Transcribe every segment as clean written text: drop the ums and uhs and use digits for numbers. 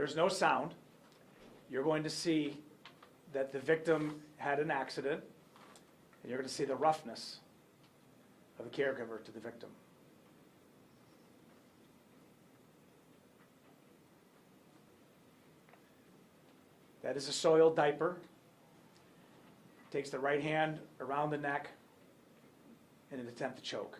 There's no sound. You're going to see that the victim had an accident, and you're going to see the roughness of a caregiver to the victim. That is a soiled diaper. Takes the right hand around the neck in an attempt to choke.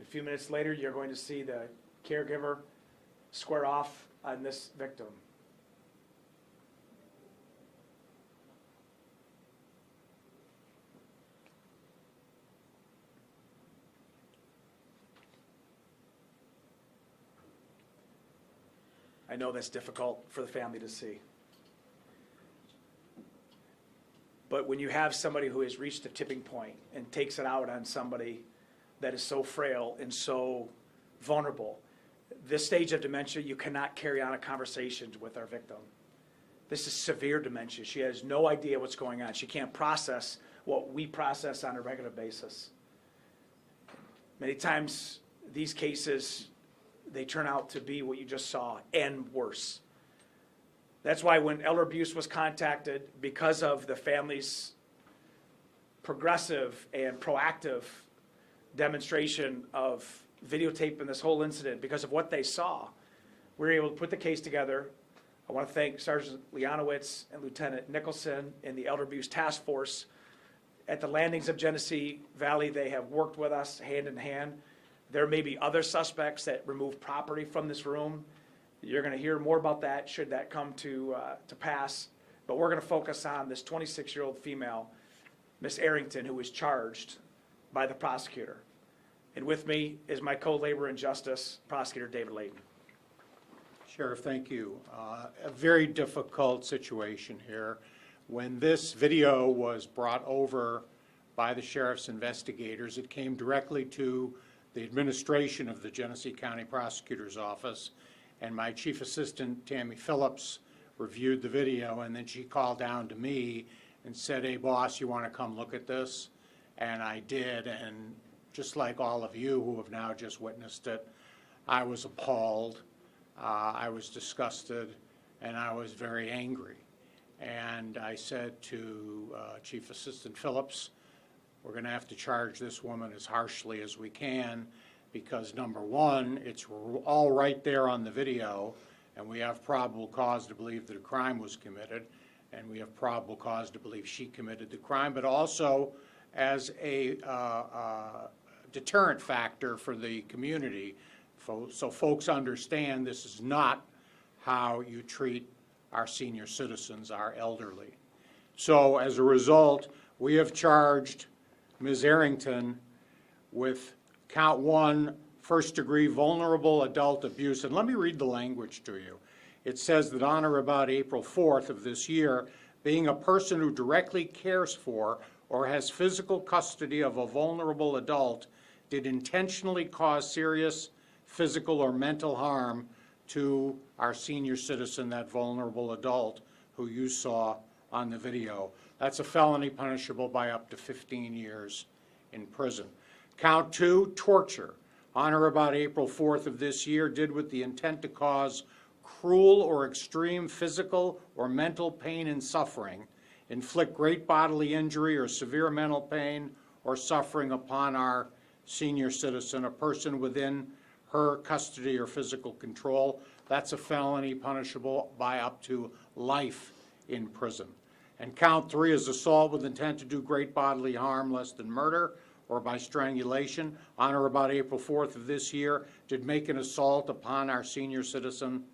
A few minutes later, you're going to see the caregiver square off on this victim. I know that's difficult for the family to see. But when you have somebody who has reached a tipping point and takes it out on somebody that is so frail and so vulnerable, this stage of dementia, you cannot carry on a conversation with our victim. This is severe dementia. She has no idea what's going on. She can't process what we process on a regular basis. Many times, these cases, they turn out to be what you just saw and worse. That's why when elder abuse was contacted, because of the family's progressive and proactive demonstration of videotaping this whole incident, because of what they saw, we were able to put the case together. I want to thank Sergeant Leonowitz and Lieutenant Nicholson and the Elder Abuse Task Force at the Landings of Genesee Valley. They have worked with us hand in hand. There may be other suspects that remove property from this room. You're going to hear more about that should that come to pass. But we're going to focus on this 26-year-old female, Miss Arrington, who was charged by the prosecutor. And with me is my co-laborer in justice, Prosecutor David Leyton. Sheriff, thank you. A very difficult situation here. When this video was brought over by the sheriff's investigators, it came directly to the administration of the Genesee County Prosecutor's Office, and my chief assistant, Tammy Phillips, reviewed the video, and then she called down to me and said, "Hey boss, you want to come look at this?" And I did, and just like all of you who have now just witnessed it, I was appalled, I was disgusted, and I was very angry. And I said to Chief Assistant Phillips, we're going to have to charge this woman as harshly as we can because, number one, it's all right there on the video, and we have probable cause to believe that a crime was committed, and we have probable cause to believe she committed the crime, but also as a deterrent factor for the community, so folks understand this is not how you treat our senior citizens, our elderly. So as a result, we have charged Ms. Arrington with count 1, first-degree vulnerable adult abuse. And let me read the language to you. It says that on or about April 4th of this year, being a person who directly cares for or has physical custody of a vulnerable adult did intentionally cause serious physical or mental harm to our senior citizen, that vulnerable adult who you saw on the video. That's a felony punishable by up to 15 years in prison. Count 2, torture. On or about April 4th of this year, did with the intent to cause cruel or extreme physical or mental pain and suffering, inflict great bodily injury or severe mental pain or suffering upon our senior citizen, a person within her custody or physical control. That's a felony punishable by up to life in prison. And count 3 is assault with intent to do great bodily harm less than murder or by strangulation. On or about April 4th of this year, did make an assault upon our senior citizen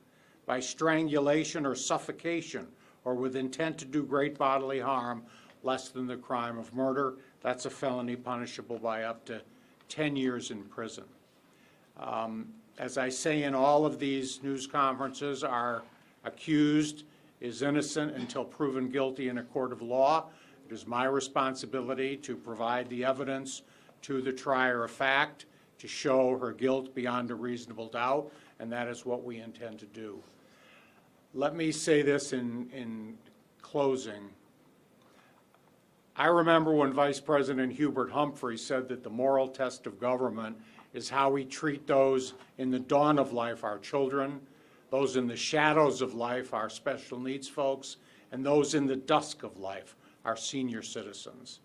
by strangulation or suffocation or with intent to do great bodily harm less than the crime of murder. That's a felony punishable by up to 10 years in prison. As I say in all of these news conferences, our accused is innocent until proven guilty in a court of law. It is my responsibility to provide the evidence to the trier of fact to show her guilt beyond a reasonable doubt, and that is what we intend to do. Let me say this in closing. I remember when Vice President Hubert Humphrey said that the moral test of government is how we treat those in the dawn of life, our children, those in the shadows of life, our special needs folks, and those in the dusk of life, our senior citizens.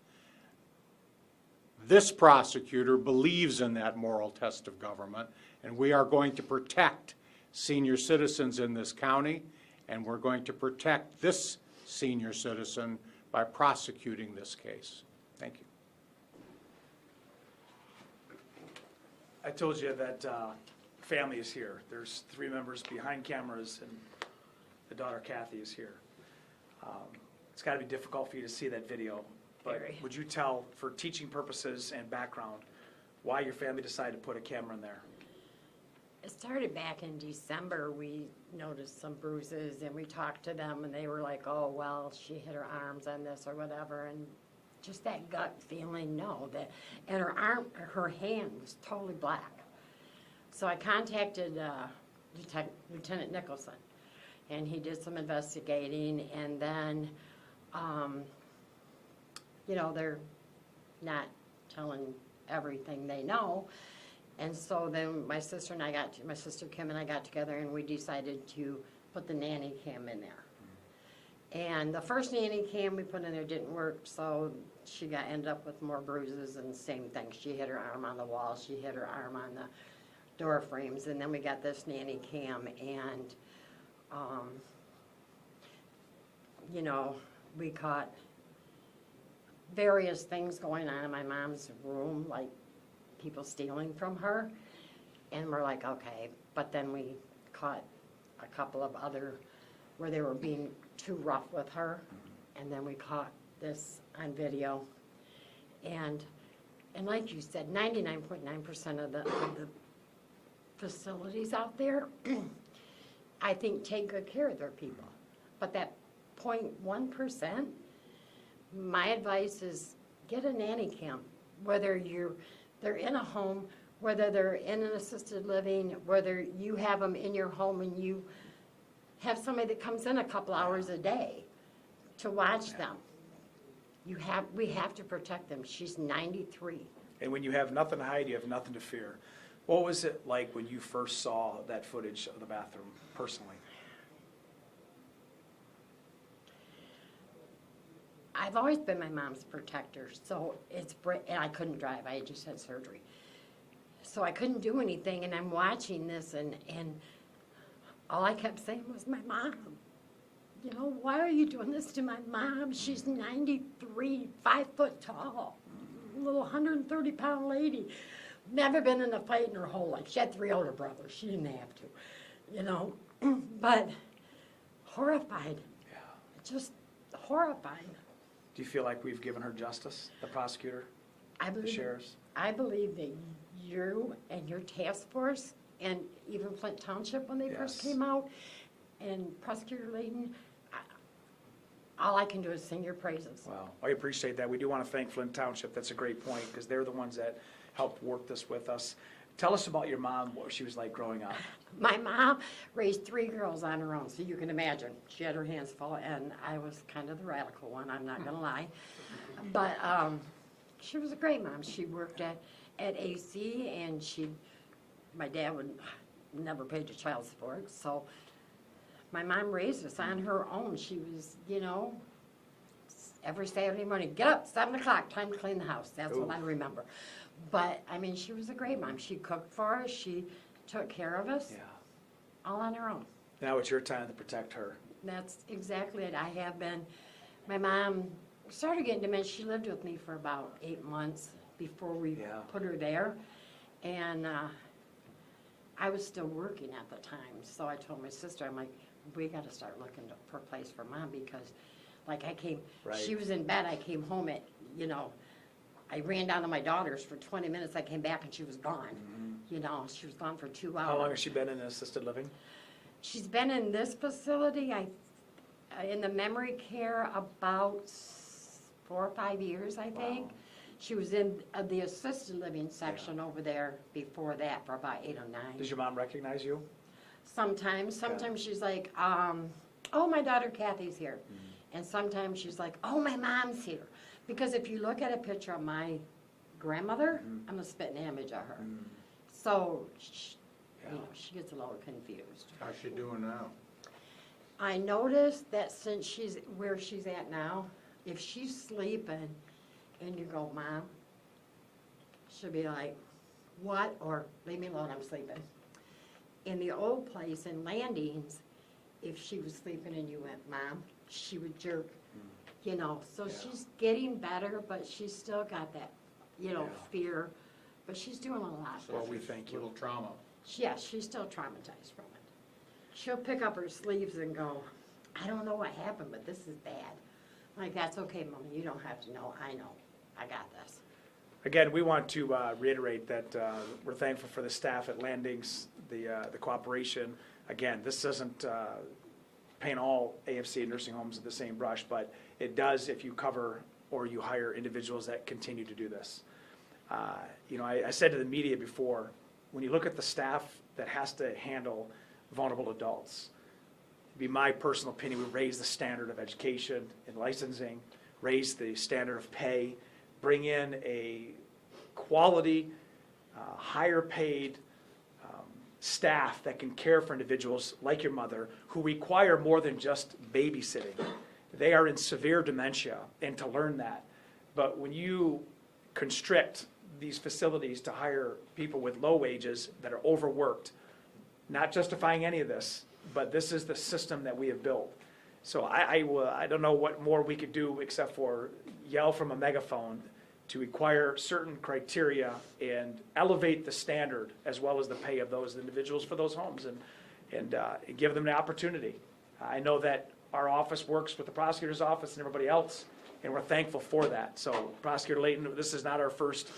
This prosecutor believes in that moral test of government, and we are going to protect senior citizens in this county, and we're going to protect this senior citizen by prosecuting this case. Thank you. I told you that family is here. There's 3 members behind cameras, and the daughter Kathy is here. It's got to be difficult for you to see that video, but Very. would you tell, for teaching purposes and background, why your family decided to put a camera in there? It started back in December. We noticed some bruises and we talked to them and they were like, oh, well, she hit her arms on this or whatever. And just that gut feeling, no. And her hand was totally black. So I contacted Lieutenant Nicholson and he did some investigating and then, you know, they're not telling everything they know. And so then my sister Kim and I got together and we decided to put the nanny cam in there. And the first nanny cam we put in there didn't work, so she ended up with more bruises and same thing. She hit her arm on the wall, she hit her arm on the door frames, and then we got this nanny cam and, you know, we caught various things going on in my mom's room, like people stealing from her, and we're like, okay. But then we caught a couple of other where they were being too rough with her, and then we caught this on video. And like you said, 99.9% of the facilities out there, I think, take good care of their people. But that 0.1%, my advice is get a nanny cam, whether they're in a home, whether they're in an assisted living, whether you have them in your home and you have somebody that comes in a couple hours a day to watch them. We have to protect them. She's 93. And when you have nothing to hide, you have nothing to fear. What was it like when you first saw that footage of the bathroom, personally? I've always been my mom's protector, so and I couldn't drive. I had just had surgery. So I couldn't do anything, and I'm watching this, and all I kept saying was, my mom. You know, why are you doing this to my mom? She's 93, 5 foot tall, little 130-pound lady. Never been in a fight in her whole life. She had 3 older brothers. She didn't have to, you know. But horrified. Yeah. Just horrified. Do you feel like we've given her justice, the prosecutor, the sheriffs? I believe that you and your task force, and even Flint Township when they first came out, and Prosecutor Leyton, all I can do is sing your praises. Wow, I appreciate that. We do want to thank Flint Township. That's a great point, because they're the ones that helped work this with us. Tell us about your mom, what she was like growing up. My mom raised 3 girls on her own, so you can imagine. She had her hands full, and I was kind of the radical one, I'm not going to lie. But she was a great mom. She worked at AC, and my dad would never paid the child support, so my mom raised us on her own. She was, you know, every Saturday morning, get up, 7 o'clock, time to clean the house. That's what I remember. But, I mean, she was a great mom. She cooked for us. She took care of us, all on her own. Now it's your time to protect her. That's exactly it. I have been. My mom started getting dementia. She lived with me for about 8 months before we put her there. And I was still working at the time. So I told my sister, I'm like, we got to start looking for a place for Mom, because, like, she was in bed. I came home at, you know, I ran down to my daughter's for 20 minutes. I came back and she was gone. You know, she was gone for 2 hours. How long has she been in assisted living? She's been in this facility, in the memory care, about 4 or 5 years, I think. Wow. She was in the assisted living section over there before that for about 8 or 9. Does your mom recognize you? Sometimes she's like, oh, my daughter Kathy's here. And sometimes she's like, oh, my mom's here. Because if you look at a picture of my grandmother, I'm a spitting image of her. So, she gets a little confused. How's she doing now? I noticed that since she's where she's at now, if she's sleeping and you go, Mom, she'll be like, what? Or leave me alone, I'm sleeping. In the old place in Landings, if she was sleeping and you went, Mom, she would jerk, So she's getting better, but she's still got that, fear. But she's doing a lot So better. we thank you. Little trauma. Yes, she's still traumatized from it. She'll pick up her sleeves and go, I don't know what happened, but this is bad. I'm like, that's okay, Mommy, you don't have to know. I know. I got this. Again, we want to reiterate that we're thankful for the staff at Landings, the cooperation. Again, this doesn't paint all AFC nursing homes with the same brush, but it does if you cover or you hire individuals that continue to do this. I said to the media before, when you look at the staff that has to handle vulnerable adults, it'd be my personal opinion, we raise the standard of education and licensing, raise the standard of pay, bring in a quality, higher paid staff that can care for individuals like your mother who require more than just babysitting. They are in severe dementia, and to learn that. But when you constrict these facilities to hire people with low wages that are overworked, not justifying any of this, but this is the system that we have built. So I don't know what more we could do except for yell from a megaphone to require certain criteria and elevate the standard as well as the pay of those individuals for those homes and give them the opportunity. I know that our office works with the prosecutor's office and everybody else, and we're thankful for that. So Prosecutor Leyton, this is not our first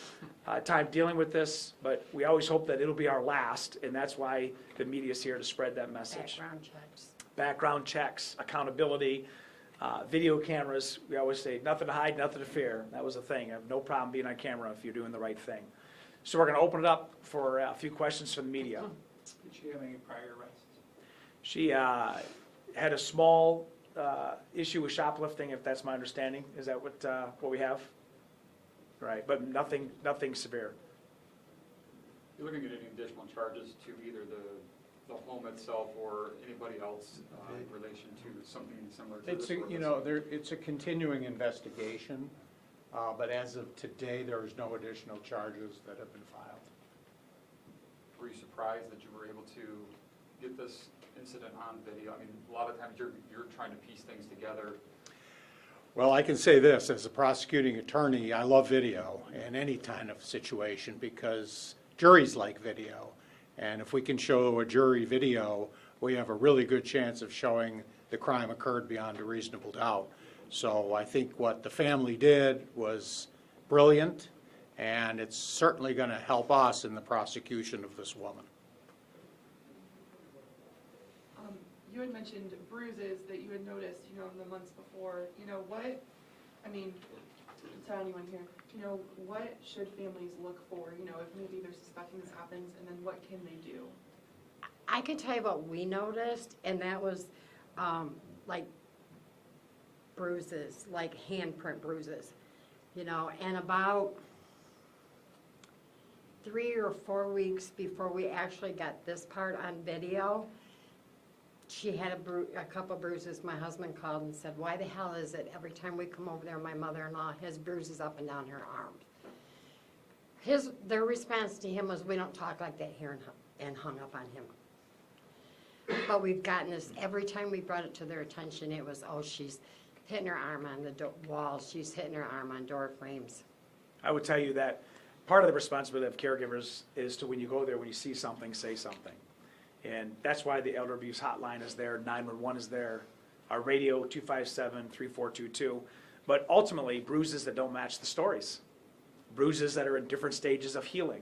time dealing with this, but we always hope that it'll be our last, and that's why the media's here to spread that message. Background checks, accountability, video cameras. We always say, nothing to hide, nothing to fear. That was a thing. I have no problem being on camera if you're doing the right thing. So we're going to open it up for a few questions from the media. Did she have any prior arrests? She had a small issue with shoplifting, if that's my understanding. Is that what we have? Right, but nothing severe. You're looking at any additional charges to either the home itself or anybody else in relation to something similar to this? It's a continuing investigation, but as of today, there is no additional charges that have been filed. Were you surprised that you were able to get this incident on video? I mean, a lot of times you're trying to piece things together. Well, I can say this, as a prosecuting attorney, I love video in any kind of situation because juries like video. And if we can show a jury video, we have a really good chance of showing the crime occurred beyond a reasonable doubt. So I think what the family did was brilliant, and it's certainly going to help us in the prosecution of this woman. You had mentioned bruises that you had noticed, in the months before. To anyone here, what should families look for, if maybe they're suspecting this happens, and then what can they do? I can tell you what we noticed, and that was like bruises, like handprint bruises, and about 3 or 4 weeks before we actually got this part on video, she had a couple bruises. My husband called and said, why the hell is it every time we come over there, my mother-in-law has bruises up and down her arms? Their response to him was, we don't talk like that here, and hung up on him. But we've gotten this, every time we brought it to their attention, it was, oh, she's hitting her arm on the walls, she's hitting her arm on door frames. I would tell you that part of the responsibility of caregivers is to, when you go there, when you see something, say something. And that's why the elder abuse hotline is there, 911 is there, our radio 257-3422. But ultimately, bruises that don't match the stories, bruises that are in different stages of healing.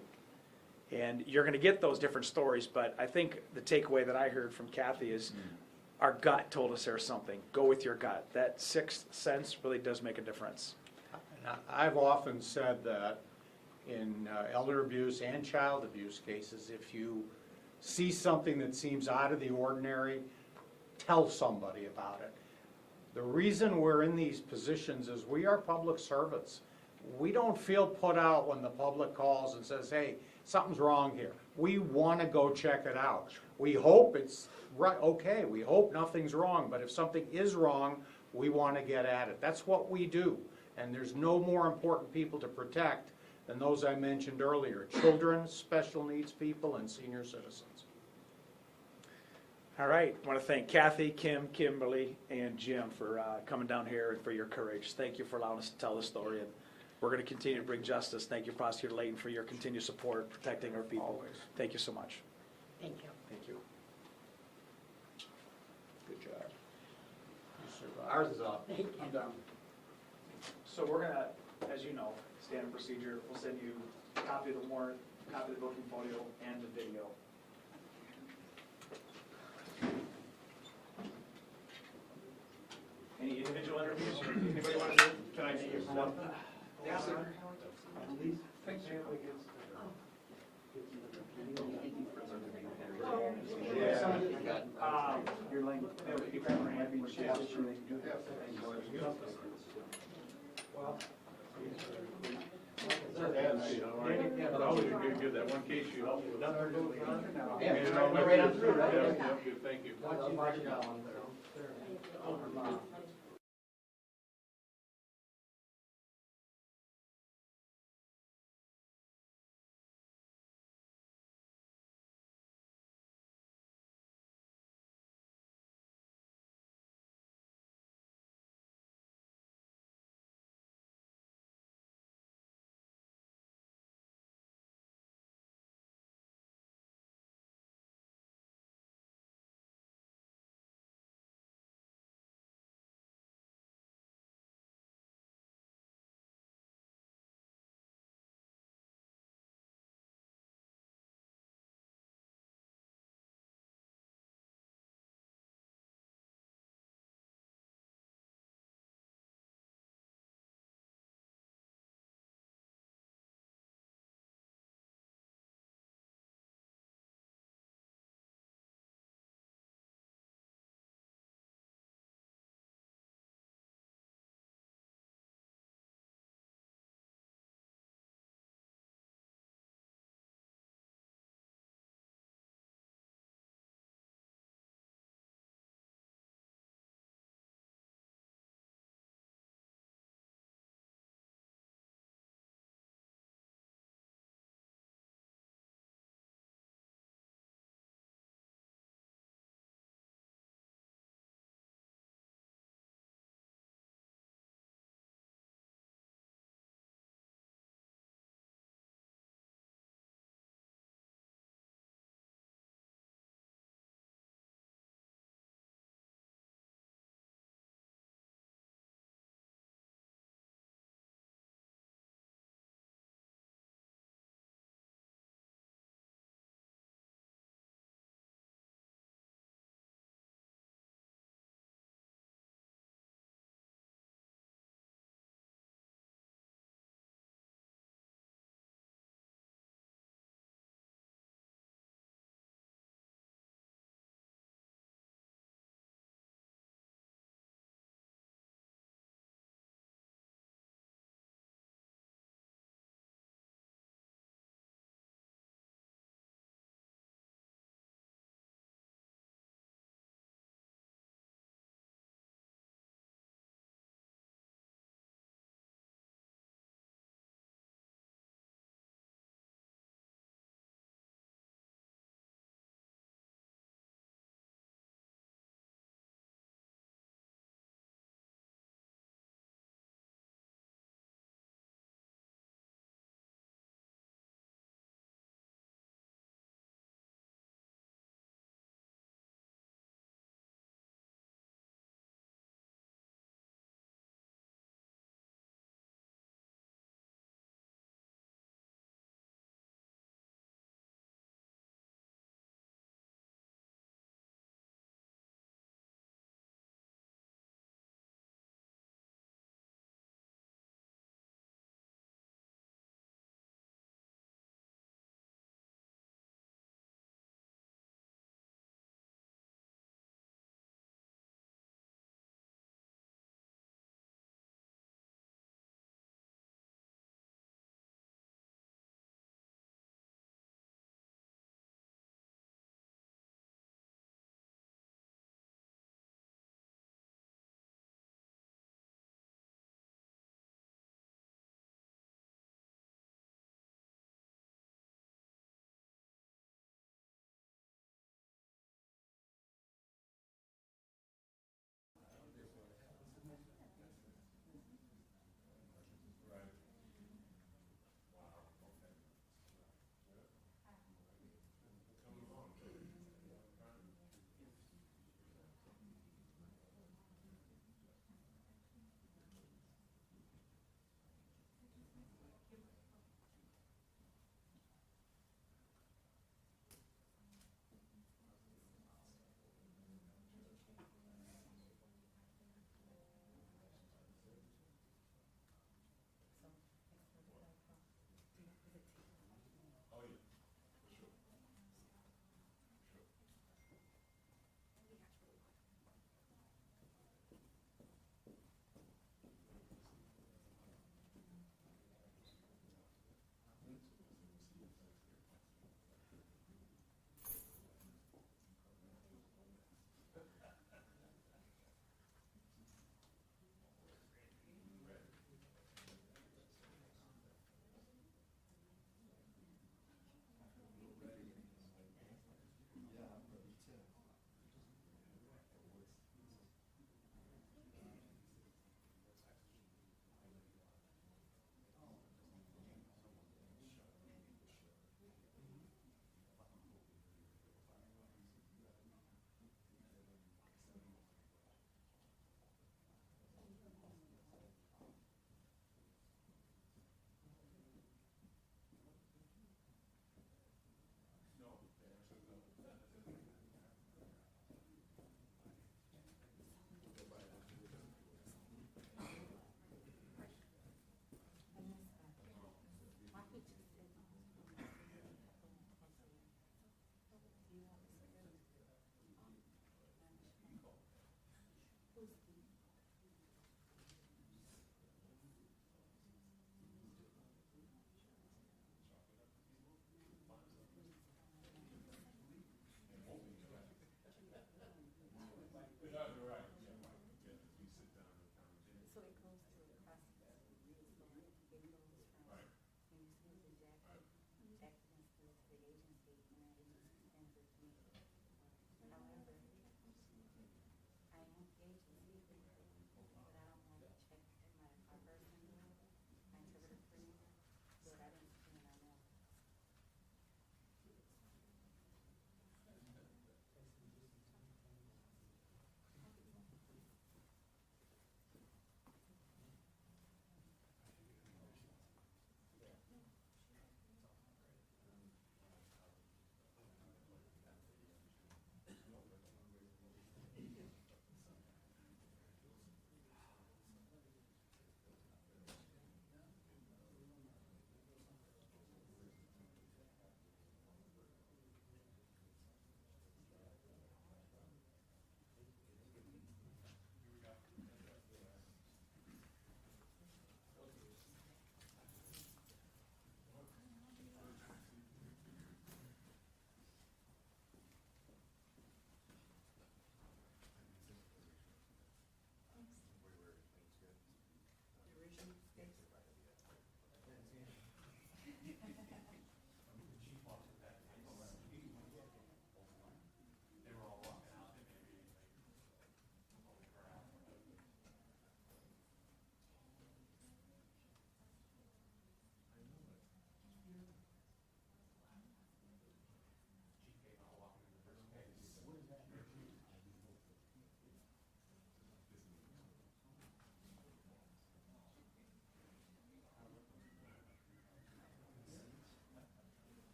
And you're going to get those different stories, but I think the takeaway that I heard from Kathy is our gut told us there's something. Go with your gut. That sixth sense really does make a difference. And I've often said that in elder abuse and child abuse cases, if you see something that seems out of the ordinary, tell somebody about it. The reason we're in these positions is we are public servants. We don't feel put out when the public calls and says, hey, something's wrong here. We want to go check it out. We hope it's right, okay, we hope nothing's wrong, but if something is wrong, we want to get at it. That's what we do. And there's no more important people to protect than those I mentioned earlier, children, special needs people, and senior citizens. All right, I want to thank Kathy, Kim, Kimberly, and Jim for coming down here and for your courage. Thank you for allowing us to tell this story, and we're going to continue to bring justice. Thank you, Prosecutor Leyton, for your continued support, protecting our people. Always. Thank you so much. Thank you. Thank you. Good job. You survived. Ours is up. Thank you. I'm down. So we're gonna, as you know, standard procedure, we'll send you a copy of the warrant, a copy of the booking folio, and the video. Any individual interviews? Anybody want to do? Can I see you for one? Yeah, sir. Thanks. Your link. Give that one case you helped with. Yeah, right on through, right? Thank you.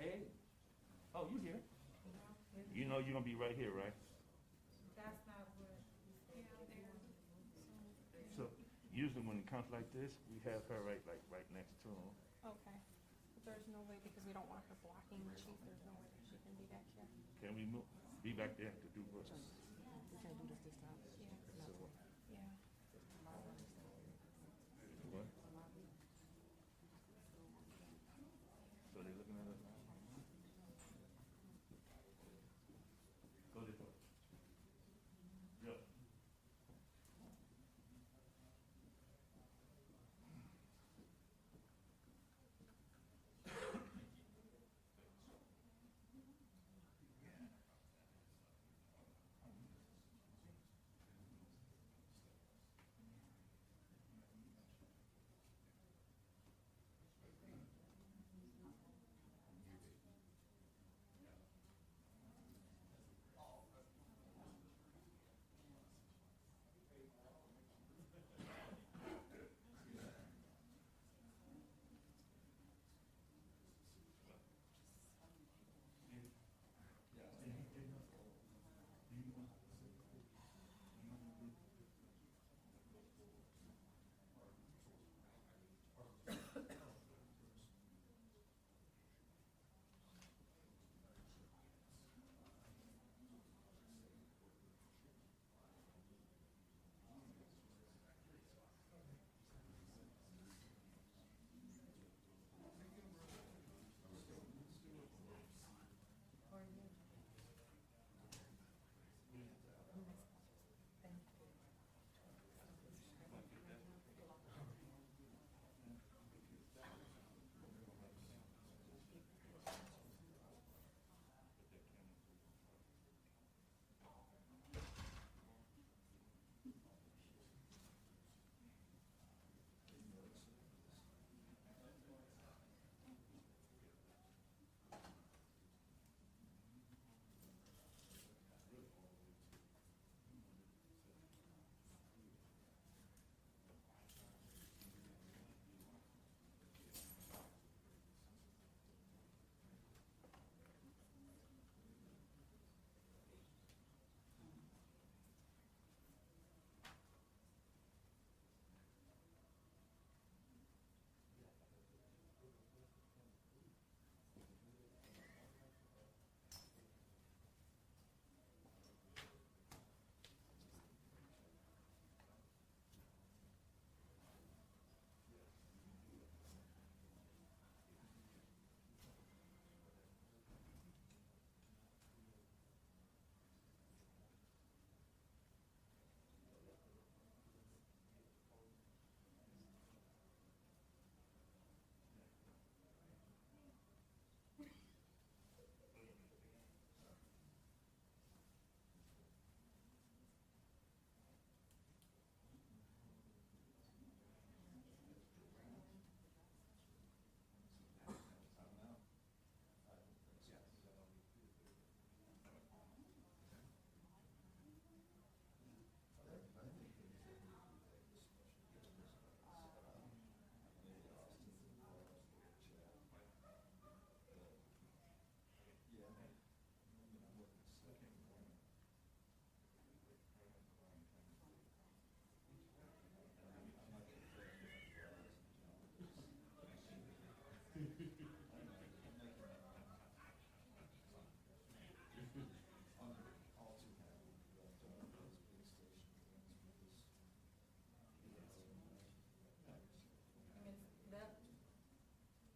Hey. Oh, you here? You know you're gonna be right here, right? That's not what we said. So usually when it comes like this, we have her right next to him. Okay. But there's no way, because we don't want her blocking the chief, there's no way that she can be back here. Can we move, be back there to do what? We can't do this time. Yeah. So, Yeah. what? So they're looking at us now? Go this way. Go.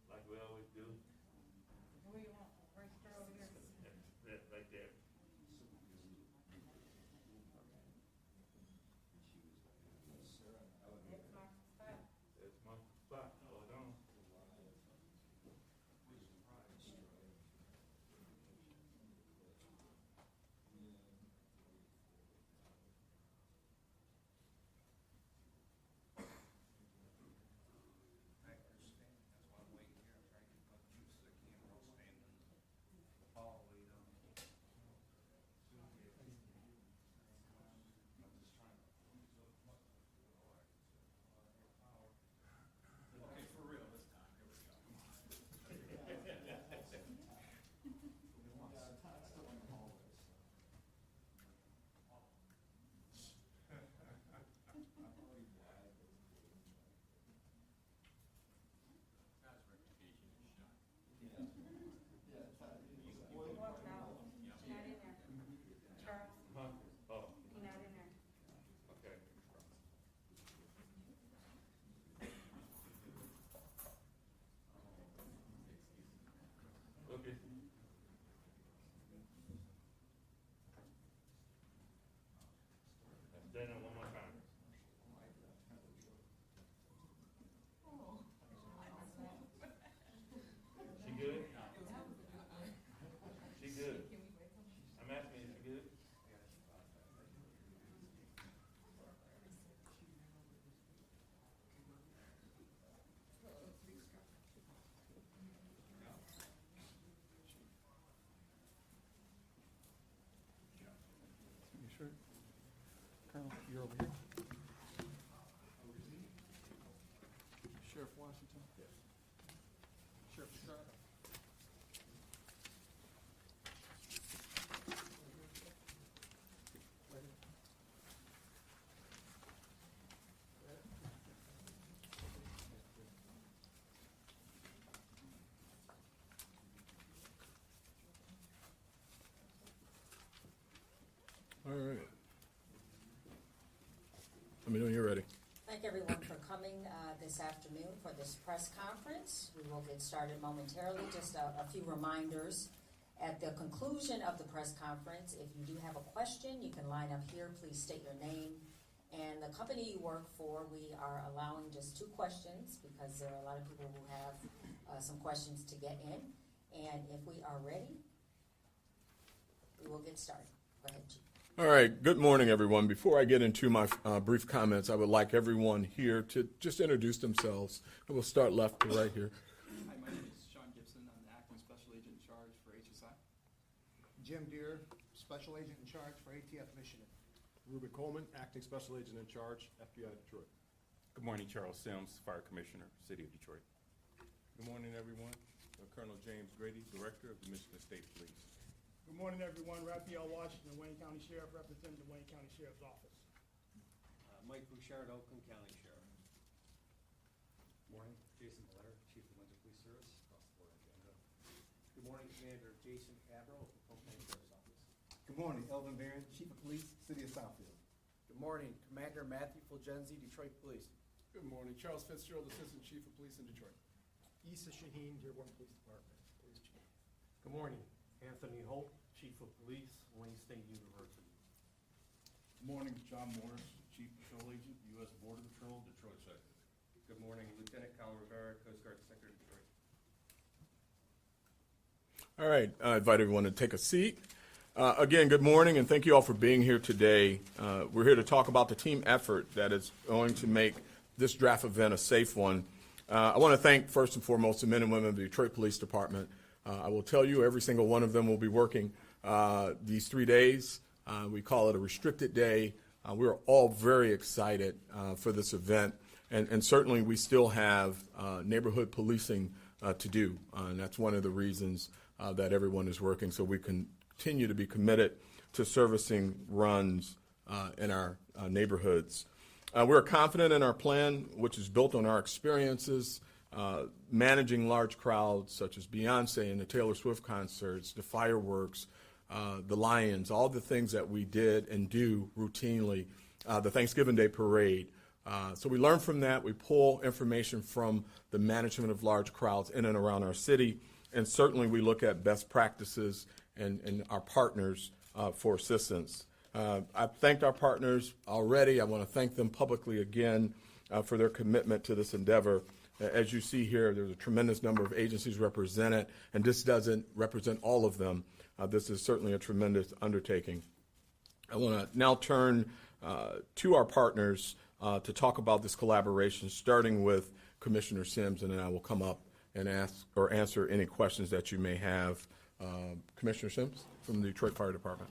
Like we always do. Where you want, right there over here? That right there. That's my spot. Hold on. Huh? Oh. Okay. Okay. Stand up one more time. She good? She good. I'm asking, is she good? You sure? Colonel, you're over here? Sheriff Washington? Yes. Sheriff Estrada? All right. Let me know when you're ready. Thank everyone for coming this afternoon for this press conference. We will get started momentarily. Just a few reminders. At the conclusion of the press conference, if you do have a question, you can line up here. Please state your name and the company you work for. We are allowing just 2 questions because there are a lot of people who have some questions to get in. And if we are ready, we will get started. Go ahead, Chief. All right. Good morning, everyone. Before I get into my brief comments, I would like everyone here to just introduce themselves. And we'll start left to right here. Hi, my name is Sean Gibson. I'm the acting special agent in charge for HSI. Jim Deere, Special Agent in charge for ATF Michigan. Ruben Coleman, Acting Special Agent in charge, FBI Detroit. Good morning, Charles Sims, Fire Commissioner, City of Detroit. Good morning, everyone. Colonel James Grady, Director of the Michigan State Police. Good morning, everyone. Raphael Washington, Wayne County Sheriff, representing the Wayne County Sheriff's Office. Mike Bouchard, Oakland County Sheriff. Morning, Jason Blair, Chief of Windsor Police Service, across the board agenda. Good morning, Commander Jason Averill, Oakland County Sheriff's Office. Good morning, Elvin Barron, Chief of Police, City of Southfield. Good morning, Commander Matthew Fulgenzi, Detroit Police. Good morning, Charles Fitzgerald, Assistant Chief of Police in Detroit. Issa Shaheen, Dearborn Police Department, Police Chief. Good morning, Anthony Holt, Chief of Police, Wayne State University. Good morning, John Morris, Chief Patrol Agent, U.S. Border Patrol, Detroit Sector. Good morning, Lieutenant Kyle Rivera, Coast Guard Sector, Detroit. All right. I invite everyone to take a seat. Again, good morning, and thank you all for being here today. We're here to talk about the team effort that is going to make this draft event a safe one. I want to thank, first and foremost, the men and women of the Detroit Police Department. I will tell you, every single one of them will be working these 3 days. We call it a restricted day. We're all very excited for this event, and certainly we still have neighborhood policing to do, and that's one of the reasons that everyone is working, so we can continue to be committed to servicing runs in our neighborhoods. We're confident in our plan, which is built on our experiences managing large crowds such as Beyonce and the Taylor Swift concerts, the fireworks, the Lions, all the things that we did and do routinely, the Thanksgiving Day parade. So we learn from that. We pull information from the management of large crowds in and around our city, and certainly we look at best practices and our partners for assistance. I've thanked our partners already. I want to thank them publicly again for their commitment to this endeavor. As you see here, there's a tremendous number of agencies represented, and this doesn't represent all of them. This is certainly a tremendous undertaking. I want to now turn to our partners to talk about this collaboration, starting with Commissioner Sims, and then I will come up and ask or answer any questions that you may have. Commissioner Sims from the Detroit Fire Department.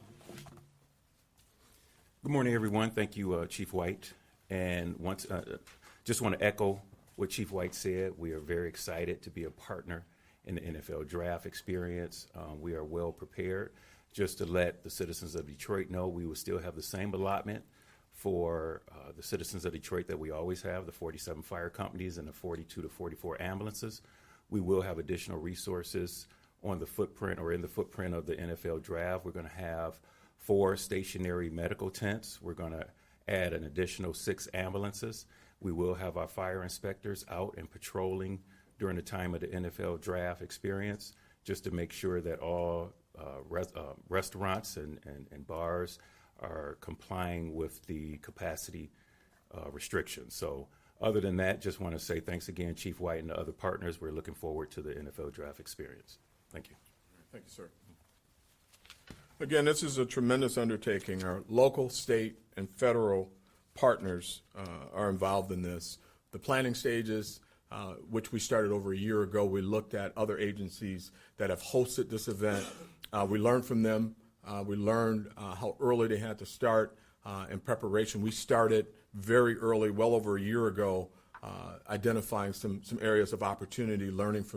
Good morning, everyone. Thank you, Chief White. And once, just want to echo what Chief White said. We are very excited to be a partner in the NFL draft experience. We are well prepared. Just to let the citizens of Detroit know, we will still have the same allotment for the citizens of Detroit that we always have, the 47 fire companies and the 42 to 44 ambulances. We will have additional resources on the footprint or in the footprint of the NFL draft. We're going to have 4 stationary medical tents. We're going to add an additional 6 ambulances. We will have our fire inspectors out and patrolling during the time of the NFL draft experience, just to make sure that all restaurants and bars are complying with the capacity restrictions. So other than that, just want to say thanks again, Chief White and the other partners. We're looking forward to the NFL draft experience. Thank you. Thank you, sir. Again, this is a tremendous undertaking. Our local, state, and federal partners are involved in this. The planning stages, which we started over a year ago, we looked at other agencies that have hosted this event. We learned from them. We learned how early they had to start in preparation. We started very early, well over a year ago, identifying some areas of opportunity, learning from